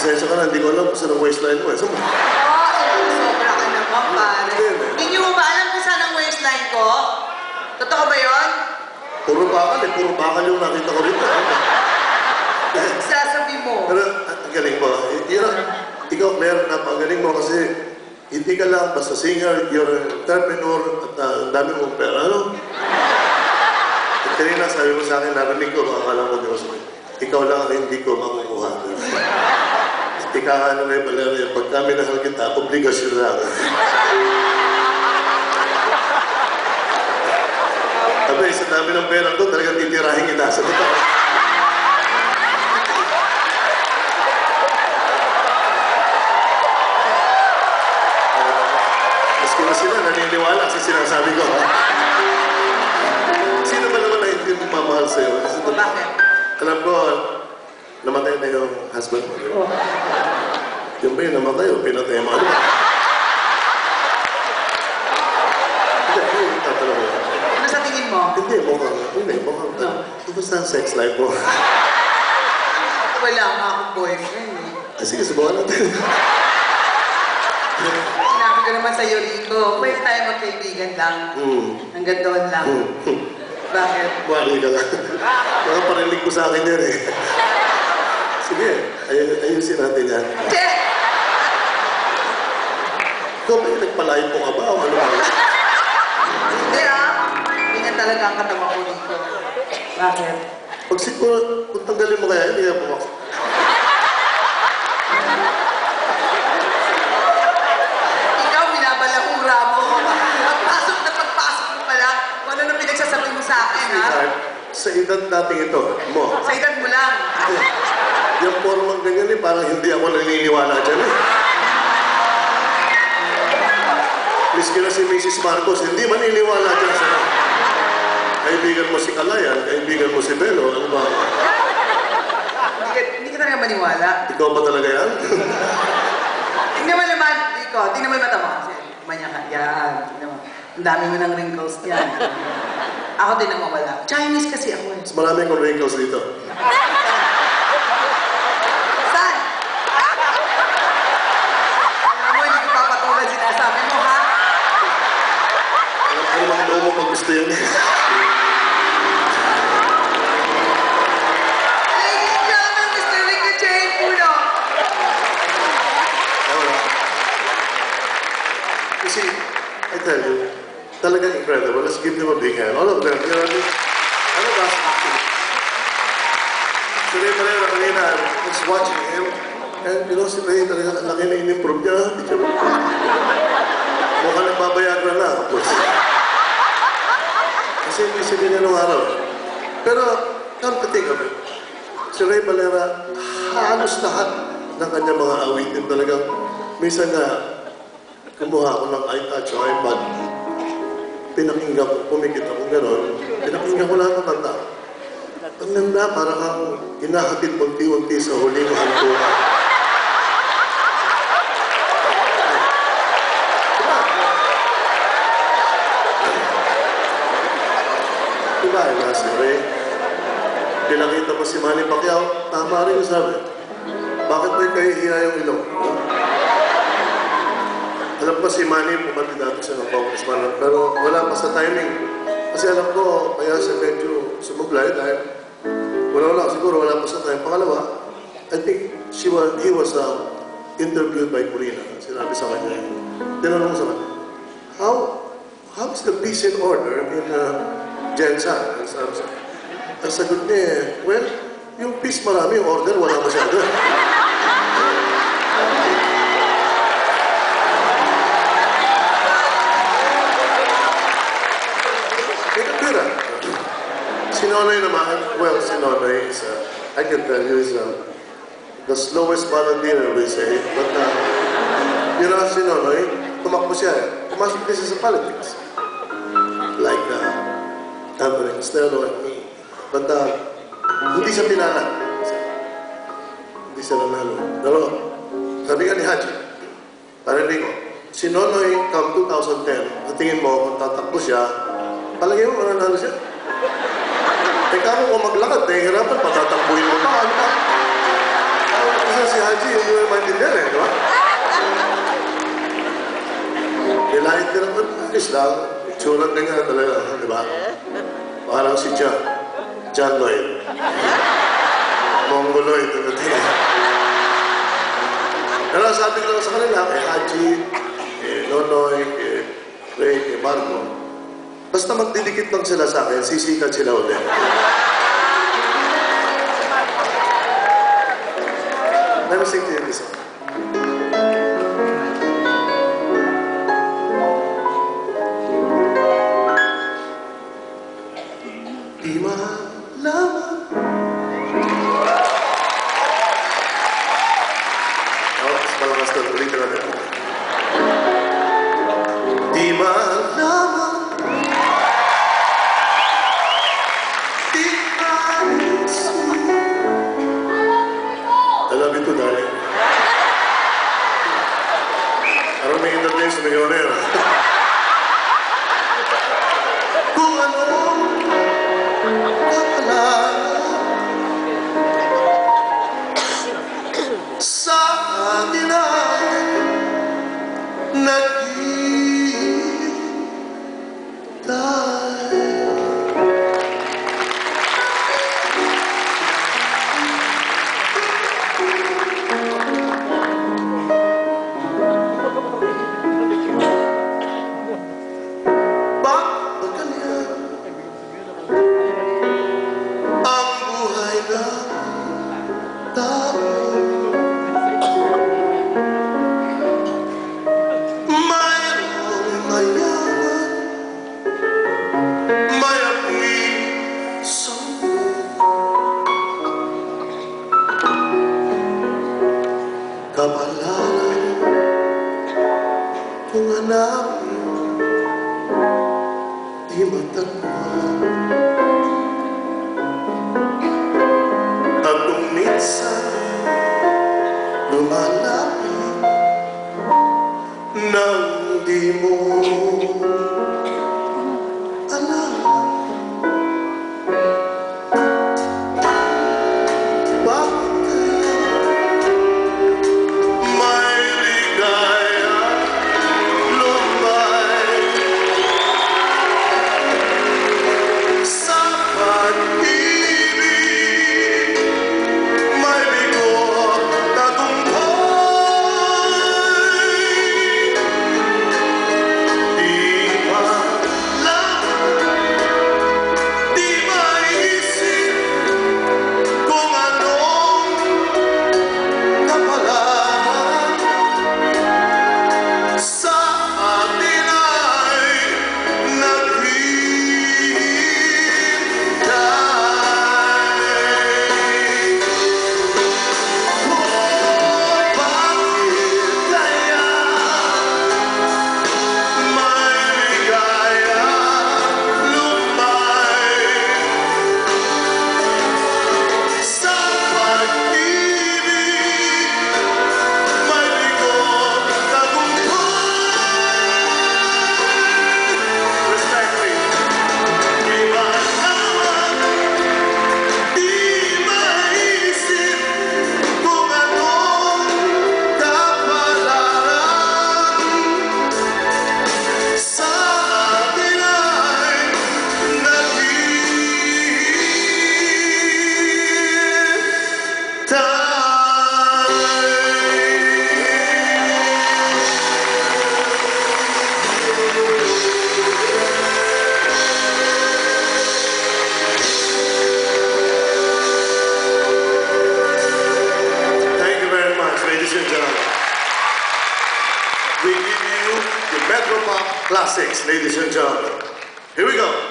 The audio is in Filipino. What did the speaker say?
Pasensya ka na, hindi ko alam kung saan ang waistline mo eh. Saan mo? Sobra ka naman, pare. Hindi niyo mo ba alam kung saan ang waistline ko? Totoo ba yun? Puro bakal eh. Puro bakal yung nakita ko rito. Sasabi mo. Pero, ang galing mo. Ikaw, Claire, napagaling mo kasi hindi ka lang basta singer, you're an entrepreneur at ang dami mong pera, ano? At kanina, sabi mo sa akin, narinig ko, akala ko, Diyos mo, ikaw lang ang hindi ko makukuha. At ika nga na rin pala rin, pag kami nahal kita, obligasyon lang. Sabi, sa dami ng pera ko, talagang titirahin kita. Sa totoo. Maski na sila, naniniwala sa sinasabi ko. Sino ba naman na hindi mamahal sa'yo? Bakit? Alam ko, namatay na yung husband mo. Yung ba yung namatay o pinatay mo? Hindi, tatanong ko. Ano sa tingin mo? Hindi, mukhang. Kumusta ang sex life mo? Wala nga akong boyfriend eh. Sige, subukan natin. Sinabi ko naman sa'yo, Rico, pwede tayo magkaibigan lang. Hanggang doon lang. Bakit? Buwari ka lang. Mga parinig ko sa akin yan eh. Sige, ayusin natin yan. Che! Ikaw ba yung nagpalayo po ka ba o ano ba? Hindi ah. Ganyan talaga ang katawan ko, Rico. Bakit? Pag siguro, kung tanggalin mo kaya, hindi ka pumakot. Ikaw, binabalahura mo. Pagpasok na pagpasok mo pala, kung ano na pinagsasabi mo sa akin, ha? Sa edad nating ito, mo. Sa edad mo lang. Yung formang ganyan eh, parang hindi ako naniniwala dyan eh. Miski na si Mrs. Marcos, hindi maniniwala dyan sa kaibigan mo si Kalayan, kaibigan mo si Belo, ano ba? Hindi ka talaga maniwala. Ikaw ba talaga yan? Tingnan mo naman, Rico. Tingnan mo yung mata mo. Manya ka. Yan. Tingnan mo. Ang dami mo ng wrinkles yan. Ako din ang mawala. Chinese kasi ako eh. Mas marami akong wrinkles dito. Saan? Alam mo, hindi ko papatulan sinasabi mo, ha? Ano mga loob mo pag gusto yan eh. Ladies and gentlemen, Mr. Rico J. Puno. You see, I tell you, talagang incredible. Let's give them a big hand. All of them. You know, ano ba? Si Ray Valera kanina, I was watching him. And you know, si Ray talaga laki na in-improve niya. Mukhang nagbabayagra na. Kasi hindi siya ganyan nung araw. Pero, come to think of it, si Ray Valera, halos lahat ng kanyang mga awitin talagang minsan na kumuha ako ng iTouch o iPad. Pinakinggan ko, pumikit ako gano'n. Pinakinggan ko lahat ng kanta. Ang ganda, para kang hinahatid unti-unti sa huling hantunan. Diba, si Ray? Pinakita ko si Manny Pacquiao, tama rin yung sabi. Bakit may kahihiya yung ilong? Alam ko si Manny, pumatid natin siya ng congressman, pero wala pa sa timing. Kasi alam ko, kaya siya medyo sumublay dahil wala, siguro wala pa sa time. Pangalawa, I think he was interviewed by Corina. Sinabi sa kanya, tinanong sa kanya, how is the peace and order in Jensan? Ang sagot niya, well, yung peace marami, yung order wala masyado. Si Nonoy naman, well, si Nonoy is, I can tell you, is the slowest volunteer, we say. But, you know, si Nonoy, tumakbo siya. Pumasok din siya sa politics. Like, Anthony Costello and me. But, hindi siya pinala. Hindi siya nanalo. Pero, sabi ka ni Haji, parinig ko, si Nonoy, come 2010, at tingin mo, kung tatakbo siya, palagay mo, mananalo siya. Teka mo kung maglakad, nahihirapan, patatakbuhin mo pa. Ano pa? Kasi si Haji, yung lang. Itsura niya talaga, di ba? Parang si John Lloyd. Mongoloid. Pero sabi ko lang sa kanila, kay Haji, kay Nonoy, kay Ray, kay Marco, basta magdidikit lang sila sa akin, sisikat sila ulit. Let me sing to you this song. Di malaman. Mas malakas doon. Ulitin natin. Di malaman. Di maisip. I love you too, darling. Parang may internet sa ngayon na. Kung ano sa atin ay naghihintay. Bakit ganyan ang buhay ng tao? Kabalaran kung hanapin, di matagpuan. At kung minsan lumalapit nang di mo alam, we give you the Metropop Classics, ladies and gentlemen. Here we go.